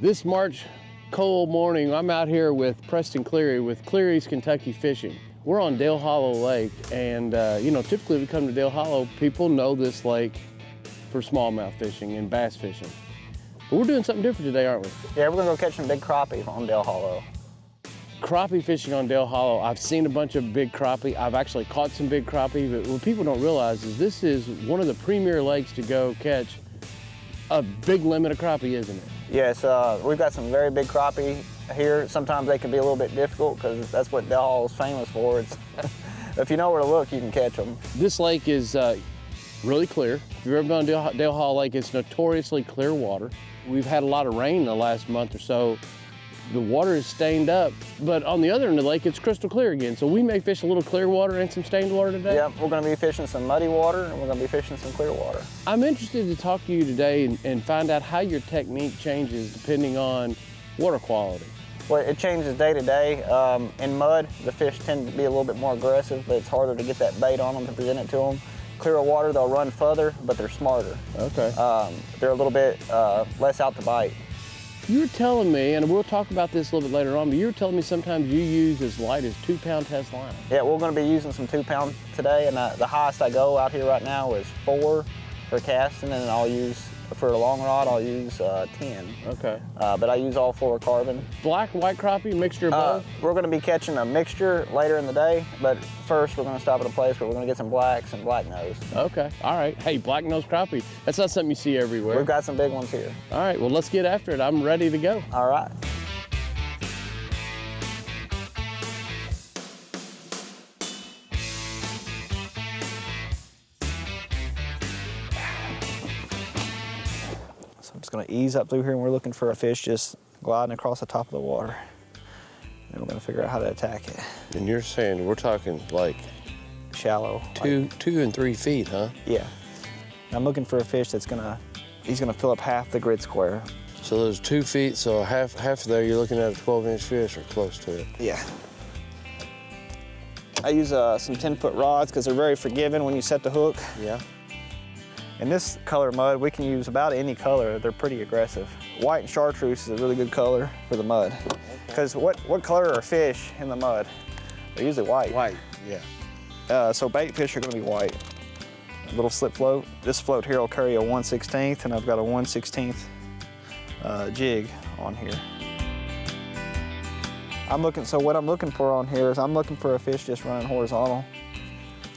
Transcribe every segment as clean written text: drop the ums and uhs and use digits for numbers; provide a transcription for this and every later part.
This March cold morning, I'm out here with Preston Cleary with Cleary's Kentucky Fishing. We're on Dale Hollow Lake, and typically we come to Dale Hollow, people know this lake for smallmouth fishing and bass fishing. But we're doing something different today, aren't we? Yeah, we're gonna go catch some big crappie on Dale Hollow. Crappie fishing on Dale Hollow. I've seen a bunch of big crappie. I've actually caught some big crappie, but what people don't realize is this is one of the premier lakes to go catch a big limit of crappie, isn't it? Yes, we've got some very big crappie here. Sometimes they can be a little bit difficult because that's what Dale Hollow is famous for. It's if you know where to look, you can catch them. This lake is really clear. If you've ever been on Dale Hollow Lake, it's notoriously clear water. We've had a lot of rain in the last month or so. The water is stained up, but on the other end of the lake, it's crystal clear again. So we may fish a little clear water and some stained water today. Yep, we're gonna be fishing some muddy water and we're gonna be fishing some clear water. I'm interested to talk to you today and find out how your technique changes depending on water quality. Well, it changes day to day. In mud, the fish tend to be a little bit more aggressive, but it's harder to get that bait on them to present it to them. Clearer water, they'll run further, but they're smarter. Okay. They're a little bit less out to bite. You were telling me, and we'll talk about this a little bit later on, but you were telling me sometimes you use as light as 2-pound test line. Yeah, we're gonna be using some 2-pound today, and the highest I go out here right now is 4 for casting, and then I'll use, for a long rod, I'll use 10. Okay. But I use all fluorocarbon. Black, white crappie, mixture of both? We're gonna be catching a mixture later in the day, but first we're gonna stop at a place where we're gonna get some blacks and black nose. Okay, all right. Hey, black nose crappie, that's not something you see everywhere. We've got some big ones here. All right, well, let's get after it. I'm ready to go. All right. I'm just gonna ease up through here and we're looking for a fish just gliding across the top of the water. And we're gonna figure out how to attack it. And you're saying we're talking like Shallow. two and 3 feet, huh? Yeah. I'm looking for a fish that's he's gonna fill up half the grid square. So those 2 feet, so half there, you're looking at a 12-inch fish or close to it. Yeah. I use some 10-foot rods because they're very forgiving when you set the hook. Yeah. In this color mud, we can use about any color. They're pretty aggressive. White and chartreuse is a really good color for the mud. Because what color are fish in the mud? They're usually white. White, yeah. So bait fish are gonna be white. A little slip float. This float here will carry a 1/16, and I've got a 1/16 jig on here. So what I'm looking for on here is I'm looking for a fish just running horizontal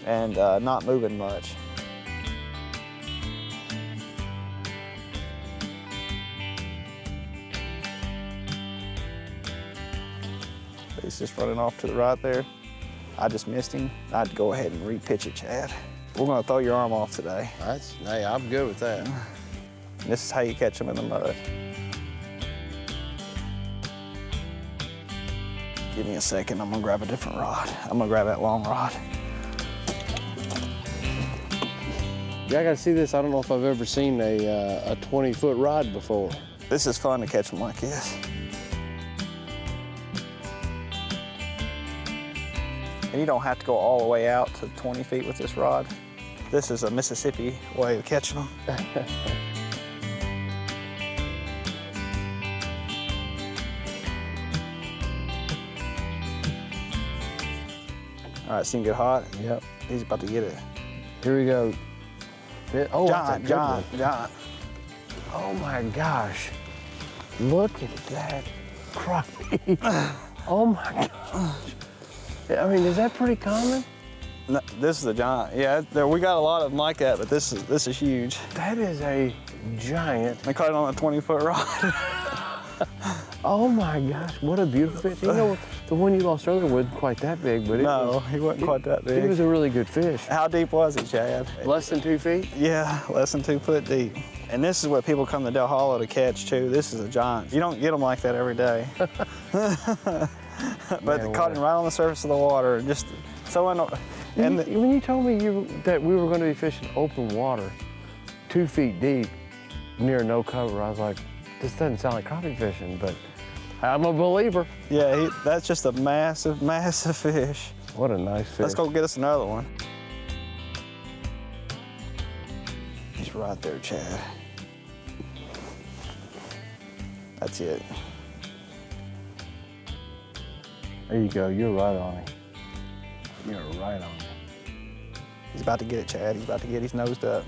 and not moving much. He's just running off to the right there. I just missed him. I'd go ahead and re-pitch it, Chad. We're gonna throw your arm off today. Hey, I'm good with that. This is how you catch them in the mud. Give me a second, I'm gonna grab a different rod. I'm gonna grab that long rod. Yeah, I gotta see this. I don't know if I've ever seen a 20-foot rod before. This is fun to catch them like this. And you don't have to go all the way out to 20 feet with this rod. This is a Mississippi way of catching them. All right, see him get hot? Yep. He's about to get it. Here we go. Oh, Giant. Oh my gosh. Look at that crappie. Oh my gosh. I mean, is that pretty common? No, this is a giant. Yeah, we got a lot of them like that, but this is huge. That is a giant. I caught it on a 20-foot rod. Oh my gosh, what a beautiful fish. You know, the one you lost earlier wasn't quite that big, but he wasn't quite that big. It was a really good fish. How deep was it, Chad? Less than 2 feet? Yeah, less than 2 foot deep. And this is what people come to Dale Hollow to catch too. This is a giant. You don't get them like that every day. But caught him right on the surface of the water. Just so when you told me that we were going to be fishing open water, 2 feet deep, near no cover, I was like, this doesn't sound like crappie fishing, but I'm a believer. Yeah, that's just a massive, massive fish. What a nice fish. Let's go get us another one. He's right there, Chad. That's it. There you go, you're right on it. You're right on it. He's about to get it, Chad. He's about to get his nosed up.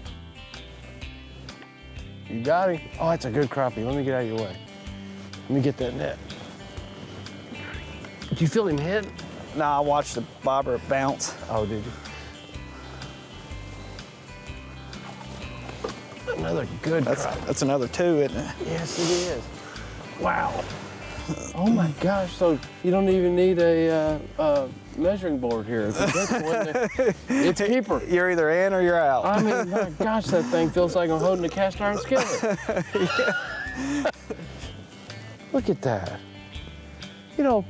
You got him. Oh, that's a good crappie. Let me get out of your way. Let me get that net. Did you feel him hit? Nah, I watched the bobber bounce. Oh, did you? Another good crappie. That's another 2, isn't it? Yes, it is. Wow. Oh my gosh, so you don't even need a measuring board here. It's keeper. You're either in or you're out. I mean, my gosh, that thing feels like I'm holding a cast iron skillet. Look at that. You know,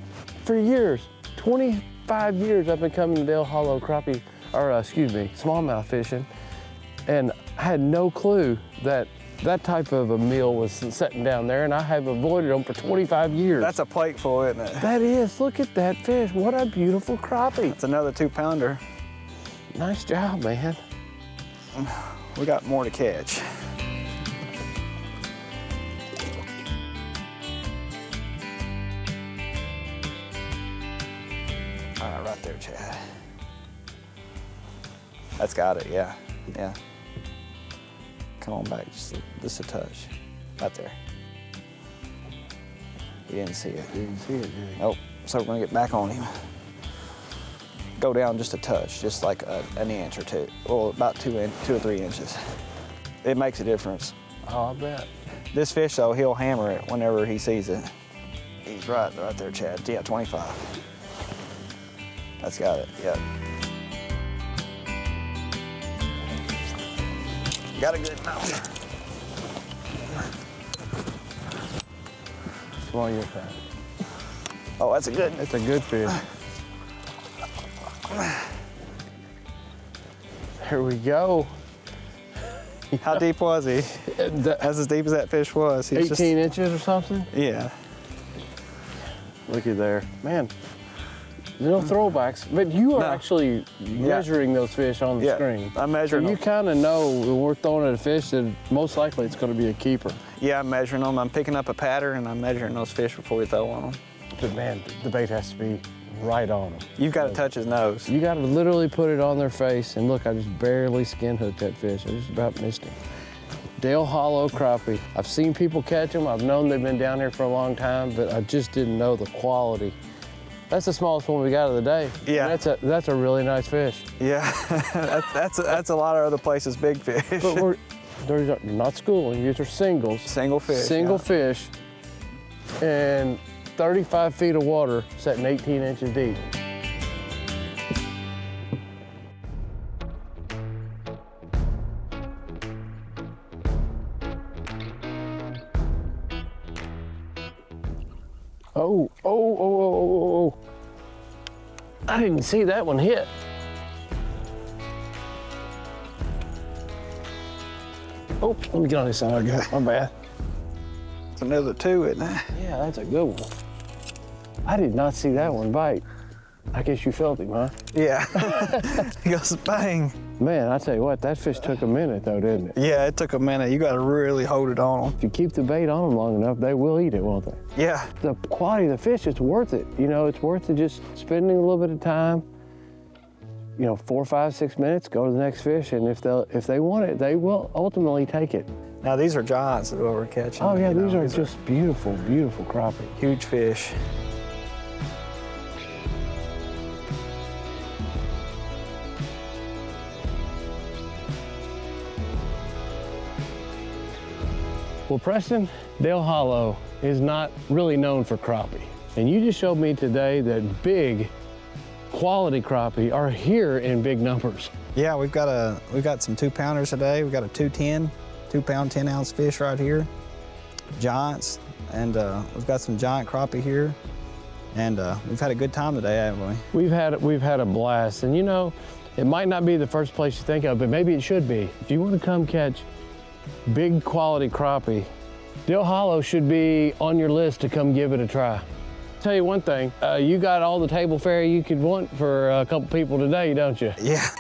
for years, 25 years, I've been coming to Dale Hollow crappie, or excuse me, smallmouth fishing, and I had no clue that that type of a meal was sitting down there, and I have avoided them for 25 years. That's a plateful, isn't it? That is. Look at that fish. What a beautiful crappie. It's another 2-pounder. Nice job, man. We got more to catch. All right, right there, Chad. That's got it, yeah, yeah. Come on back, just a touch. Right there. He didn't see it. Didn't see it, did he? Nope, so we're gonna get back on him. Go down just a touch, just like an inch or 2. Well, about 2 or 3 inches. It makes a difference. Oh, I bet. This fish, though, he'll hammer it whenever he sees it. He's right there, Chad. Yeah, 25. That's got it, yeah. Got a good mouth. Small your fat. Oh, that's a good. That's a good fish. There we go. How deep was he? That's as deep as that fish was. He's 18 inches or something? Yeah. Look at there. Man, no throwbacks, but you are actually measuring those fish on the screen. I'm measuring them. You kind of know when we're throwing at a fish that most likely it's going to be a keeper. Yeah, I'm measuring them. I'm picking up a pattern and I'm measuring those fish before we throw on them. But man, the bait has to be right on them. You've got to touch his nose. You got to literally put it on their face, and look, I just barely skin hooked that fish. I just about missed him. Dale Hollow crappie. I've seen people catch them. I've known they've been down here for a long time, but I just didn't know the quality. That's the smallest one we got of the day. Yeah. That's a really nice fish. Yeah, that's a lot of other places big fish. But they're not schooling, these are singles. Single fish. Single fish, and 35 feet of water sitting 18 inches deep. Oh. I didn't see that one hit. Oh, let me get on this side. Okay. My bad. It's another 2, isn't it? Yeah, that's a good one. I did not see that one bite. I guess you felt him, huh? Yeah. He goes bang. Man, I tell you what, that fish took a minute though, didn't it? Yeah, it took a minute. You got to really hold it on them. If you keep the bait on them long enough, they will eat it, won't they? Yeah. The quality of the fish, it's worth it. You know, it's worth it just spending a little bit of time. You know, 4, 5, 6 minutes, go to the next fish, and if they want it, they will ultimately take it. Now these are giants that we're catching. Oh yeah, these are just beautiful, beautiful crappie. Huge fish. Well, Preston, Dale Hollow is not really known for crappie. And you just showed me today that big quality crappie are here in big numbers. Yeah, we've got some 2-pounders today. We've got a 2-pound, 10-ounce fish right here. Giants, and we've got some giant crappie here. And we've had a good time today, haven't we? We've had a blast. And you know, it might not be the first place you think of, but maybe it should be. If you want to come catch big quality crappie, Dale Hollow should be on your list to come give it a try. Tell you one thing, you got all the table fare you could want for a couple people today, don't you? Yeah.